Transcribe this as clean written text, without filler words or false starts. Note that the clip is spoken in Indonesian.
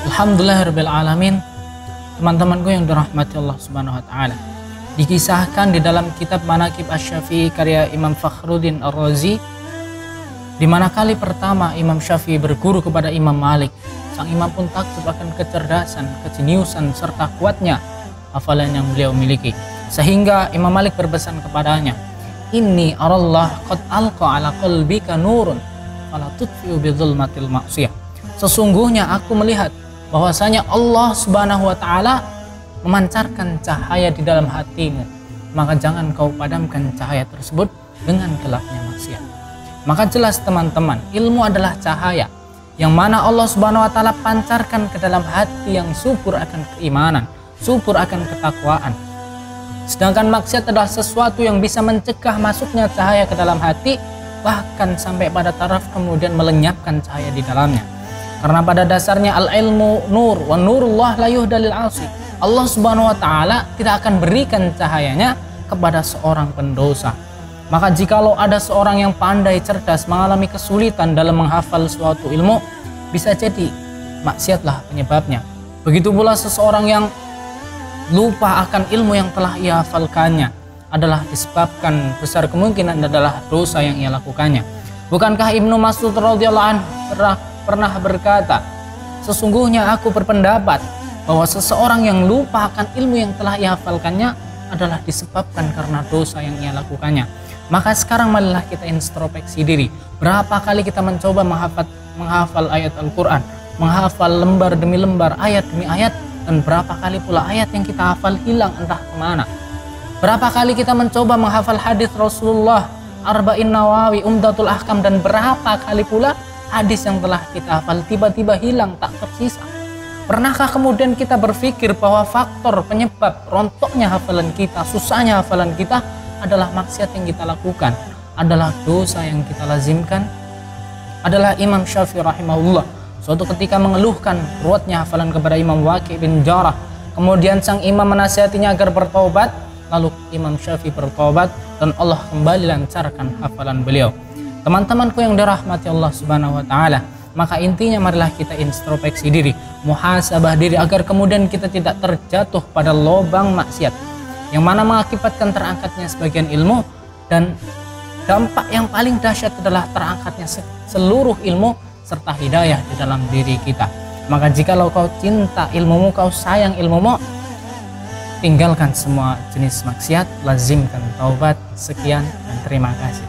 Alhamdulillahirabbil alamin. Teman-temanku yang dirahmati Allah Subhanahu wa taala. Dikisahkan di dalam kitab Manaqib Asy-Syafi'i karya Imam Fakhruddin Ar-Razi, di mana kali pertama Imam Syafi'i berguru kepada Imam Malik, sang imam pun takjub akan kecerdasan, kejeniusan serta kuatnya hafalan yang beliau miliki. Sehingga Imam Malik berpesan kepadanya, "Inni arallah qad alqa ala qalbika nurun fala tudfi'u bi dzulmatil ma'siyah." Sesungguhnya aku melihat bahwasanya Allah Subhanahu wa taala memancarkan cahaya di dalam hatimu, maka jangan kau padamkan cahaya tersebut dengan gelapnya maksiat. Maka jelas teman-teman, ilmu adalah cahaya yang mana Allah Subhanahu wa taala pancarkan ke dalam hati yang subur akan keimanan, subur akan ketakwaan. Sedangkan maksiat adalah sesuatu yang bisa mencegah masuknya cahaya ke dalam hati, bahkan sampai pada taraf kemudian melenyapkan cahaya di dalamnya. Karena pada dasarnya al-ilmu nur wa nurullah la yuhdalil 'asi. Allah Subhanahu wa taala tidak akan berikan cahayanya kepada seorang pendosa. Maka jikalau ada seorang yang pandai, cerdas, mengalami kesulitan dalam menghafal suatu ilmu, bisa jadi maksiatlah penyebabnya. Begitu pula seseorang yang lupa akan ilmu yang telah ia hafalkannya adalah disebabkan besar kemungkinan adalah dosa yang ia lakukannya. Bukankah Ibnu Mas'ud radhiyallahu anhu pernah berkata, "Sesungguhnya aku berpendapat bahwa seseorang yang lupa akan ilmu yang telah ia hafalkannya adalah disebabkan karena dosa yang ia lakukannya." Maka sekarang marilah kita introspeksi diri. Berapa kali kita mencoba menghafal ayat Al-Quran, menghafal lembar demi lembar, ayat demi ayat, dan berapa kali pula ayat yang kita hafal hilang entah kemana. Berapa kali kita mencoba menghafal hadis Rasulullah, Arba'in Nawawi, Umdatul Ahkam, dan berapa kali pula hadis yang telah kita hafal tiba-tiba hilang tak tersisa. Pernahkah kemudian kita berpikir bahwa faktor penyebab rontoknya hafalan kita, susahnya hafalan kita adalah maksiat yang kita lakukan, adalah dosa yang kita lazimkan? Adalah Imam Syafi'i rahimahullah suatu ketika mengeluhkan ruwetnya hafalan kepada Imam Waqi' bin Jarrah. Kemudian sang imam menasihatinya agar bertobat, lalu Imam Syafi'i bertobat dan Allah kembali lancarkan hafalan beliau. Teman-temanku yang dirahmati Allah Subhanahu wa taala, maka intinya marilah kita introspeksi diri, muhasabah diri agar kemudian kita tidak terjatuh pada lubang maksiat yang mana mengakibatkan terangkatnya sebagian ilmu, dan dampak yang paling dahsyat adalah terangkatnya seluruh ilmu serta hidayah di dalam diri kita. Maka jikalau kau cinta ilmumu, kau sayang ilmumu, tinggalkan semua jenis maksiat, lazimkan taubat. Sekian dan terima kasih.